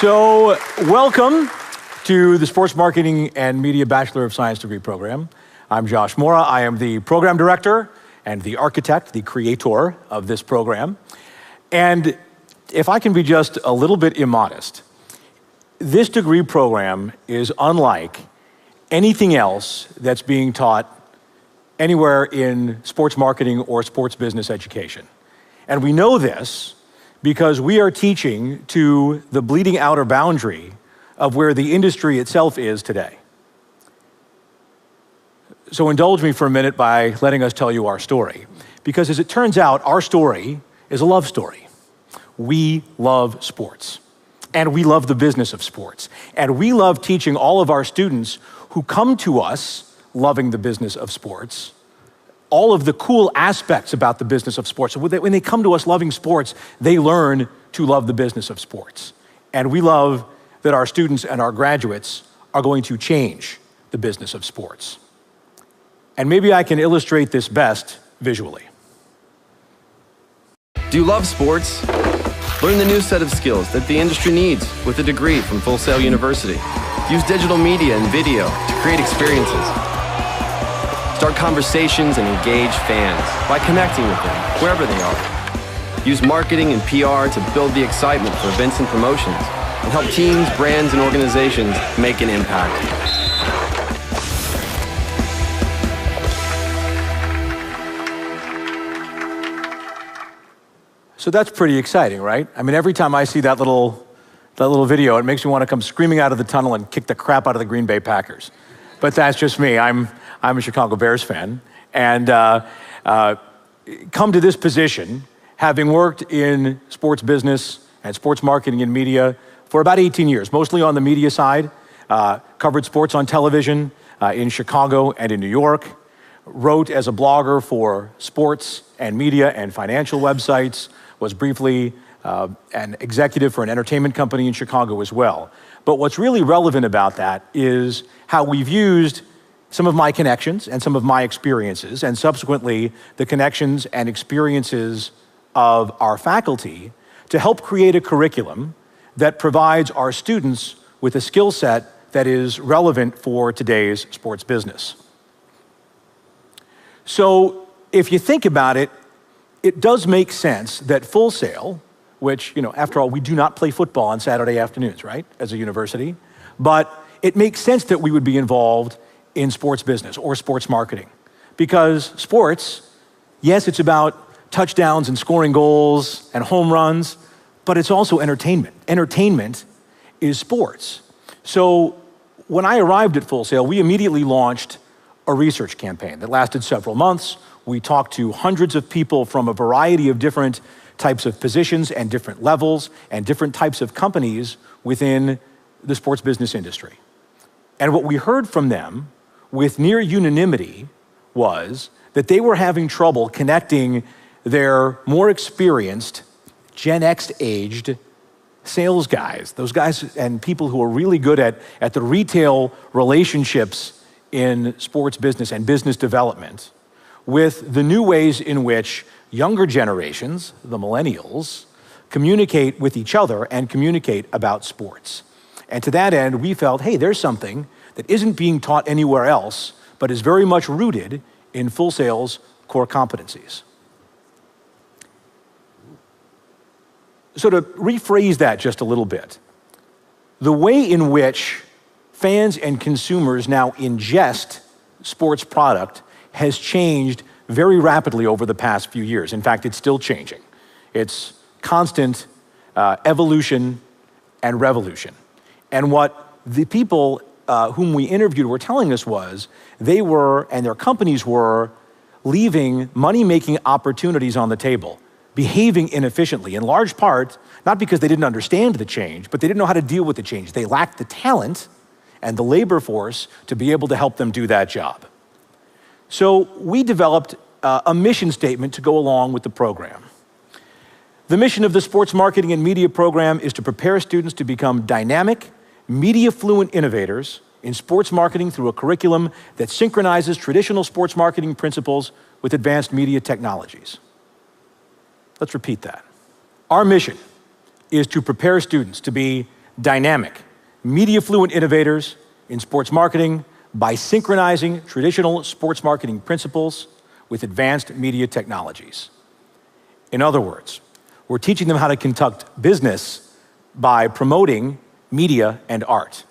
So, welcome to the Sports Marketing and Media Bachelor of Science degree program. I'm Josh Mora. I am the program director and the architect, the creator of this program. And if I can be just a little bit immodest, this degree program is unlike anything else that's being taught anywhere in sports marketing or sports business education. And we know this because we are teaching to the bleeding outer boundary of where the industry itself is today. So indulge me for a minute by letting us tell you our story. Because as it turns out, our story is a love story. We love sports, and we love the business of sports. And we love teaching all of our students who come to us loving the business of sports all of the cool aspects about the business of sports. So when they come to us loving sports, they learn to love the business of sports. And we love that our students and our graduates are going to change the business of sports. And maybe I can illustrate this best visually. Do you love sports? Learn the new set of skills that the industry needs with a degree from Full Sail University. Use digital media and video to create experiences. Start conversations and engage fans by connecting with them wherever they are. Use marketing and PR to build the excitement for events and promotions and help teams, brands, and organizations make an impact. So that's pretty exciting, right? I mean, every time I see that little video, it makes me want to come screaming out of the tunnel and kick the crap out of the Green Bay Packers. But that's just me. I'm a Chicago Bears fan, and come to this position having worked in sports business and sports marketing and media for about 18 years, mostly on the media side, covered sports on television in Chicago and in New York, wrote as a blogger for sports and media and financial websites, was briefly an executive for an entertainment company in Chicago as well. But what's really relevant about that is how we've used some of my connections and some of my experiences, and subsequently the connections and experiences of our faculty to help create a curriculum that provides our students with a skill set that is relevant for today's sports business. So if you think about it, it does make sense that Full Sail, which, after all, we do not play football on Saturday afternoons, right, as a university, but it makes sense that we would be involved in sports business or sports marketing. Because sports, yes, it's about touchdowns and scoring goals and home runs, but it's also entertainment. Entertainment is sports. So when I arrived at Full Sail, we immediately launched a research campaign that lasted several months. We talked to hundreds of people from a variety of different types of positions and different levels and different types of companies within the sports business industry. And what we heard from them with near unanimity was that they were having trouble connecting their more experienced, Gen X-aged sales guys, those guys and people who are really good at the retail relationships in sports business and business development, with the new ways in which younger generations, the millennials, communicate with each other and communicate about sports. And to that end, we felt, hey, there's something that isn't being taught anywhere else, but is very much rooted in Full Sail's core competencies. So to rephrase that just a little bit, the way in which fans and consumers now ingest sports product has changed very rapidly over the past few years. In fact, it's still changing. It's constant evolution and revolution. And what the people whom we interviewed were telling us was they were, and their companies were, leaving money-making opportunities on the table, behaving inefficiently, in large part, not because they didn't understand the change, but they didn't know how to deal with the change. They lacked the talent and the labor force to be able to help them do that job. So we developed a mission statement to go along with the program. The mission of the Sports Marketing and Media program is to prepare students to become dynamic, media-fluent innovators in sports marketing through a curriculum that synchronizes traditional sports marketing principles with advanced media technologies. Let's repeat that. Our mission is to prepare students to be dynamic, media-fluent innovators in sports marketing by synchronizing traditional sports marketing principles with advanced media technologies. In other words, we're teaching them how to conduct business by promoting media and art.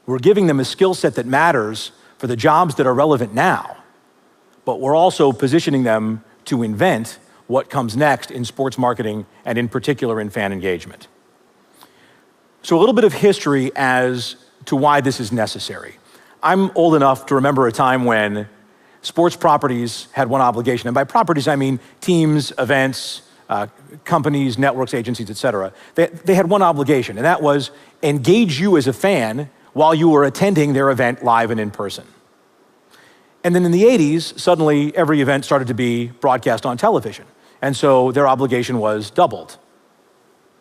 We're giving them a skill set that matters for the jobs that are relevant now, but we're also positioning them to invent what comes next in sports marketing and in particular in fan engagement. So a little bit of history as to why this is necessary. I'm old enough to remember a time when sports properties had one obligation, and by properties I mean teams, events, companies, networks, agencies, et cetera. They had one obligation, and that was engage you as a fan while you were attending their event live and in person. And then in the 80s, suddenly every event started to be broadcast on television. And so their obligation was doubled.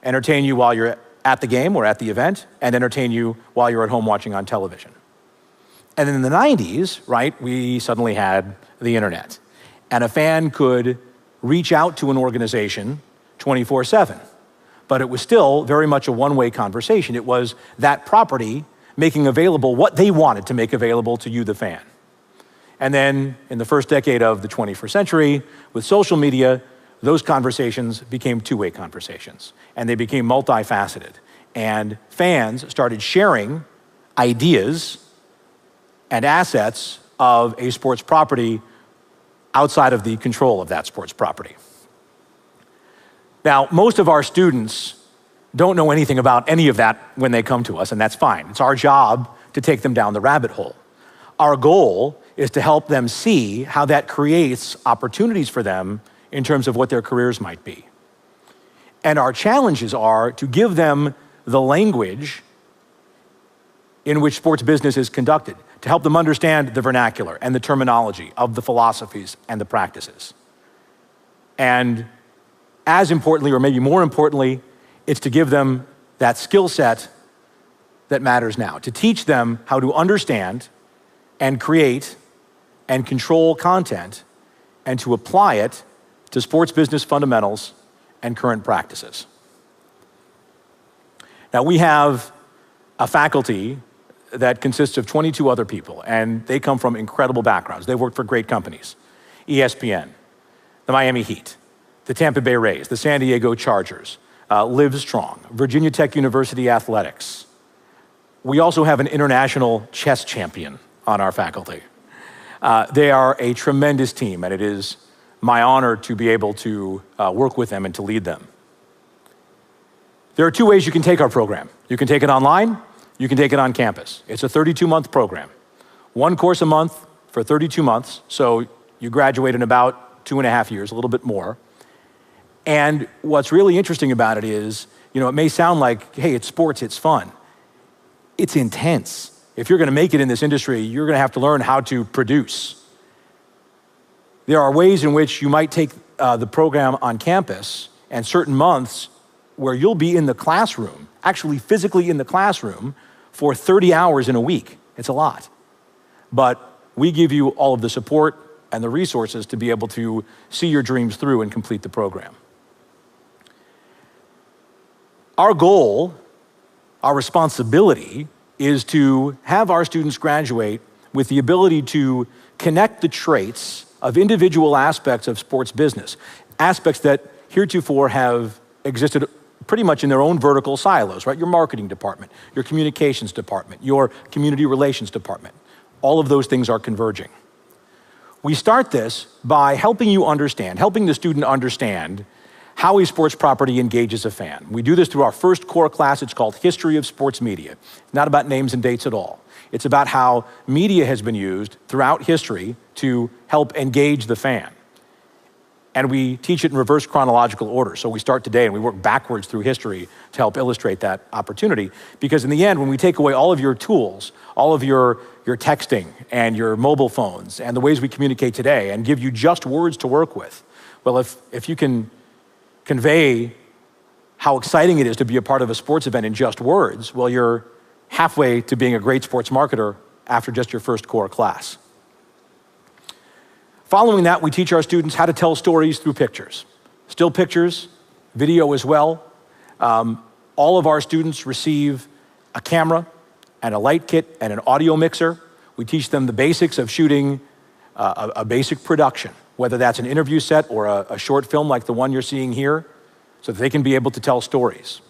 Entertain you while you're at the game or at the event, and entertain you while you're at home watching on television. And then in the 90s, right, we suddenly had the internet. And a fan could reach out to an organization 24/7. But it was still very much a one-way conversation. It was that property making available what they wanted to make available to you, the fan. And then in the first decade of the 21st century, with social media, those conversations became two-way conversations, and they became multifaceted. And fans started sharing ideas and assets of a sports property outside of the control of that sports property. Now, most of our students don't know anything about any of that when they come to us, and that's fine. It's our job to take them down the rabbit hole. Our goal is to help them see how that creates opportunities for them in terms of what their careers might be. And our challenges are to give them the language in which sports business is conducted, to help them understand the vernacular and the terminology of the philosophies and the practices. And as importantly, or maybe more importantly, it's to give them that skill set that matters now, to teach them how to understand and create and control content and to apply it to sports business fundamentals and current practices. Now, we have a faculty that consists of 22 other people, and they come from incredible backgrounds. They worked for great companies: ESPN, the Miami Heat, the Tampa Bay Rays, the San Diego Chargers, Livestrong, Virginia Tech University Athletics. We also have an international chess champion on our faculty. They are a tremendous team, and it is my honor to be able to work with them and to lead them. There are two ways you can take our program. You can take it online, you can take it on campus. It's a 32-month program. One course a month for 32 months, so you graduate in about 2.5 years, a little bit more. And what's really interesting about it is, it may sound like, hey, it's sports, it's fun. It's intense. If you're gonna make it in this industry, you're gonna have to learn how to produce. There are ways in which you might take the program on campus and certain months where you'll be in the classroom, actually physically in the classroom, for 30 hours in a week. It's a lot. But we give you all of the support and the resources to be able to see your dreams through and complete the program. Our goal, our responsibility, is to have our students graduate with the ability to connect the traits of individual aspects of sports business, aspects that heretofore have existed pretty much in their own vertical silos, right? Your marketing department, your communications department, your community relations department. All of those things are converging. We start this by helping the student understand how a sports property engages a fan. We do this through our first core class. It's called History of Sports Media. It's not about names and dates at all. It's about how media has been used throughout history to help engage the fan. And we teach it in reverse chronological order. So we start today and we work backwards through history to help illustrate that opportunity. Because in the end, when we take away all of your tools, all of your texting and your mobile phones and the ways we communicate today and give you just words to work with, well, if you can convey how exciting it is to be a part of a sports event in just words, well, you're halfway to being a great sports marketer after just your first core class. Following that, we teach our students how to tell stories through pictures. Still pictures, video as well. All of our students receive a camera and a light kit and an audio mixer. We teach them the basics of shooting a basic production, whether that's an interview set or a short film like the one you're seeing here, so that they can be able to tell stories.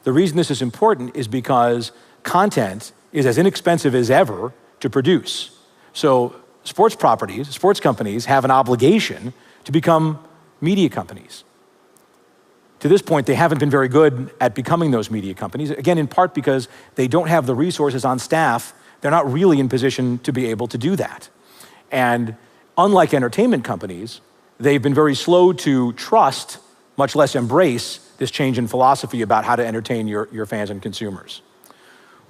The reason this is important is because content is as inexpensive as ever to produce. So sports companies have an obligation to become media companies. To this point, they haven't been very good at becoming those media companies, again, in part because they don't have the resources on staff. They're not really in position to be able to do that. And unlike entertainment companies, they've been very slow to trust, much less embrace, this change in philosophy about how to entertain your fans and consumers.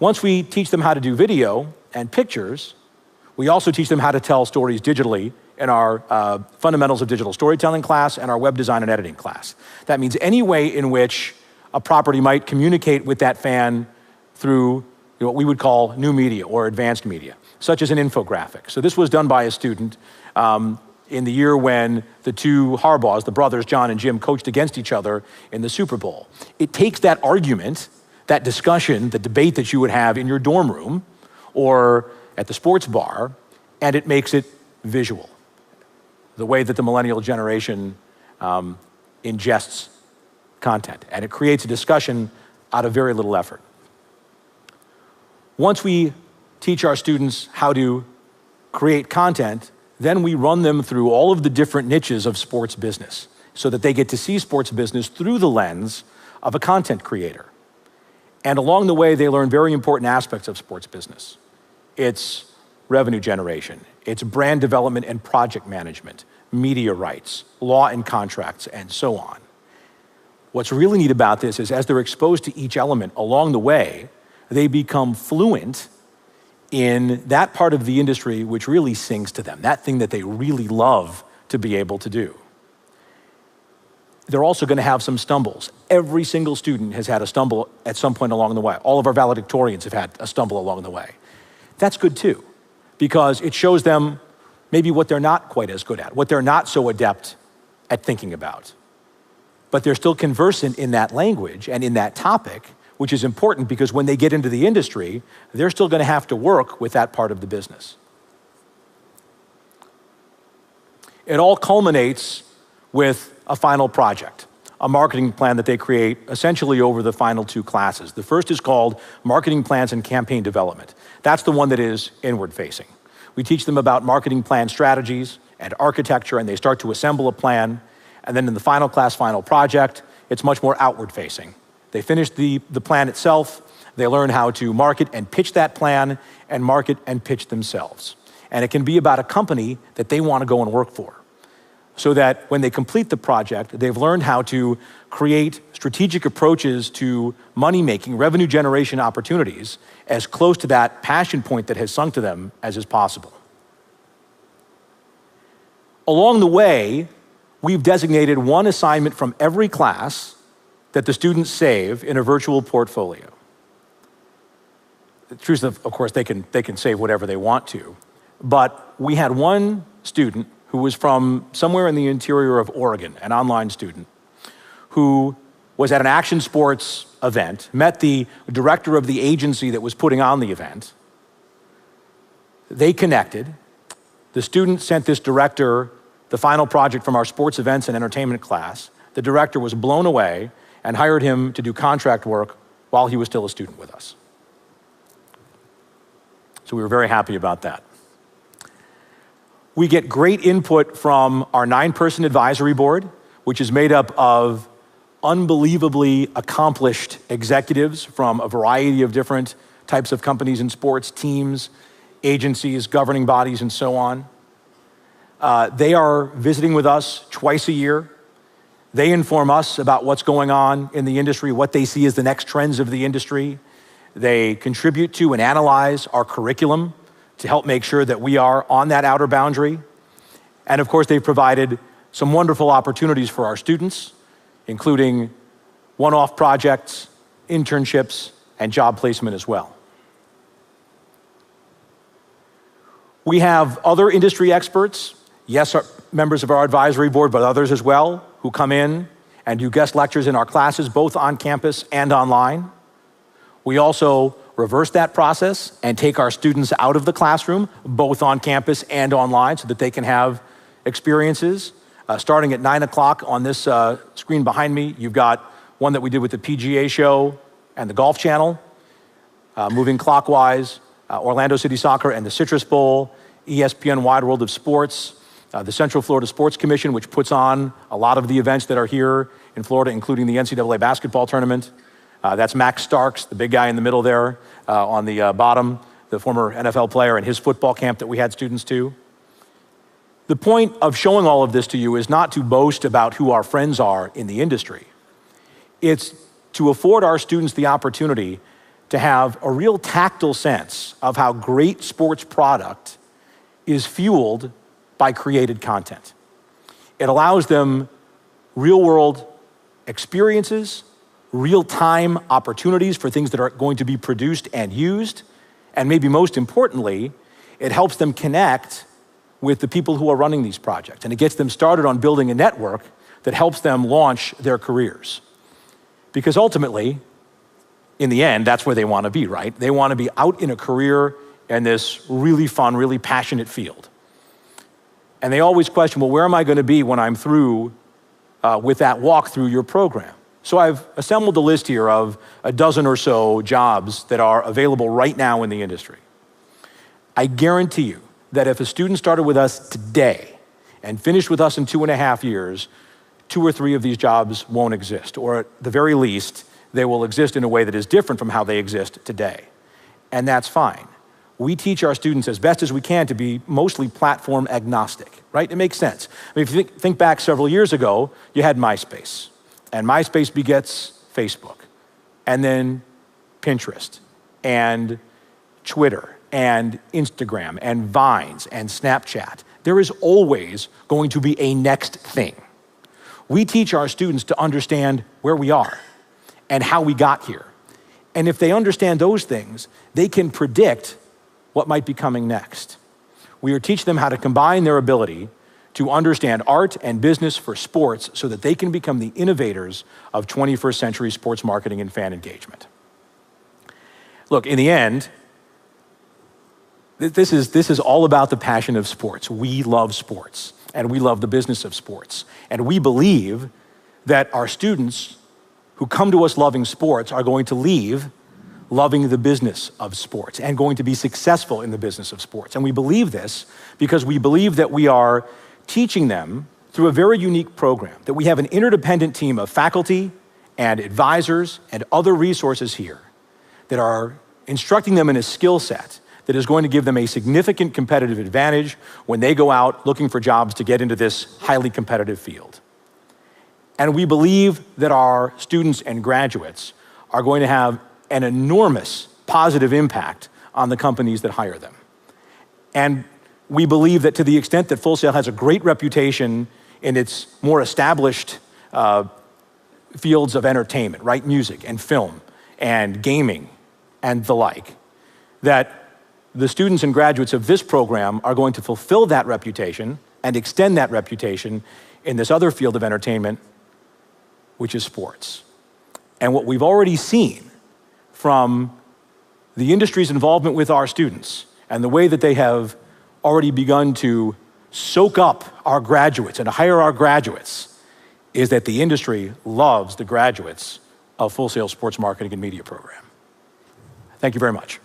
Once we teach them how to do video and pictures, we also teach them how to tell stories digitally in our Fundamentals of Digital Storytelling class and our Web Design and Editing class. That means any way in which a property might communicate with that fan through what we would call new media or advanced media, such as an infographic. So this was done by a student in the year when the two Harbaughs, the brothers John and Jim, coached against each other in the Super Bowl. It takes that argument, that discussion, the debate that you would have in your dorm room or at the sports bar, and it makes it visual, the way that the millennial generation ingests content. And it creates a discussion out of very little effort. Once we teach our students how to create content, then we run them through all of the different niches of sports business so that they get to see sports business through the lens of a content creator. And along the way, they learn very important aspects of sports business. It's revenue generation, it's brand development and project management, media rights, law and contracts, and so on. What's really neat about this is as they're exposed to each element along the way, they become fluent in that part of the industry which really sings to them, that thing that they really love to be able to do. They're also going to have some stumbles. Every single student has had a stumble at some point along the way. All of our valedictorians have had a stumble along the way. That's good too, because it shows them maybe what they're not quite as good at, what they're not so adept at thinking about. But they're still conversant in that language and in that topic, which is important because when they get into the industry, they're still going to have to work with that part of the business. It all culminates with a final project, a marketing plan that they create essentially over the final two classes. The first is called Marketing Plans and Campaign Development. That's the one that is inward-facing. We teach them about marketing plan strategies and architecture, and they start to assemble a plan. And then in the final class, final project, it's much more outward-facing. They finish the plan itself, they learn how to market and pitch that plan, and market and pitch themselves. And it can be about a company that they want to go and work for, so that when they complete the project, they've learned how to create strategic approaches to money-making, revenue generation opportunities as close to that passion point that has sunk to them as is possible. Along the way, we've designated one assignment from every class that the students save in a virtual portfolio. The truth is, of course, they can save whatever they want to, but we had one student who was from somewhere in the interior of Oregon, an online student, who was at an action sports event, met the director of the agency that was putting on the event. They connected. The student sent this director the final project from our sports events and entertainment class. The director was blown away and hired him to do contract work while he was still a student with us. So we were very happy about that. We get great input from our 9-person advisory board, which is made up of unbelievably accomplished executives from a variety of different types of companies in sports, teams, agencies, governing bodies, and so on. They are visiting with us twice a year. They inform us about what's going on in the industry, what they see as the next trends of the industry. They contribute to and analyze our curriculum to help make sure that we are on that outer boundary. And of course, they've provided some wonderful opportunities for our students, including one-off projects, internships, and job placement as well. We have other industry experts, yes, members of our advisory board, but others as well, who come in and do guest lectures in our classes, both on campus and online. We also reverse that process and take our students out of the classroom, both on campus and online, so that they can have experiences. Starting at 9 o'clock on this screen behind me, you've got one that we did with the PGA show and the Golf Channel. Moving clockwise, Orlando City Soccer and the Citrus Bowl, ESPN Wide World of Sports, the Central Florida Sports Commission, which puts on a lot of the events that are here in Florida, including the NCAA basketball tournament. That's Max Starks, the big guy in the middle there on the bottom, the former NFL player, and his football camp that we had students to. The point of showing all of this to you is not to boast about who our friends are in the industry. It's to afford our students the opportunity to have a real tactile sense of how great sports product is fueled by created content. It allows them real-world experiences, real-time opportunities for things that are going to be produced and used, and maybe most importantly, it helps them connect with the people who are running these projects, and it gets them started on building a network that helps them launch their careers. Because ultimately, in the end, that's where they want to be, right? They want to be out in a career in this really fun, really passionate field. And they always question, well, where am I going to be when I'm through with that walk through your program? So I've assembled a list here of a dozen or so jobs that are available right now in the industry. I guarantee you that if a student started with us today and finished with us in 2.5 years, 2 or 3 of these jobs won't exist, or at the very least, they will exist in a way that is different from how they exist today. And that's fine. We teach our students as best as we can to be mostly platform agnostic, right? It makes sense. I mean, if you think back several years ago, you had MySpace, and MySpace begets Facebook, and then Pinterest, and Twitter, and Instagram, and Vines, and Snapchat. There is always going to be a next thing. We teach our students to understand where we are and how we got here. And if they understand those things, they can predict what might be coming next. We are teaching them how to combine their ability to understand art and business for sports so that they can become the innovators of 21st century sports marketing and fan engagement. Look, in the end, this is all about the passion of sports. We love sports, and we love the business of sports. And we believe that our students who come to us loving sports are going to leave loving the business of sports and going to be successful in the business of sports. And we believe this because we believe that we are teaching them through a very unique program, that we have an interdependent team of faculty and advisors and other resources here that are instructing them in a skill set that is going to give them a significant competitive advantage when they go out looking for jobs to get into this highly competitive field. And we believe that our students and graduates are going to have an enormous positive impact on the companies that hire them. And we believe that to the extent that Full Sail has a great reputation in its more established fields of entertainment, right? Music and film and gaming and the like, that the students and graduates of this program are going to fulfill that reputation and extend that reputation in this other field of entertainment, which is sports. And what we've already seen from the industry's involvement with our students and the way that they have already begun to soak up our graduates and hire our graduates is that the industry loves the graduates of Full Sail Sports Marketing and Media Program. Thank you very much.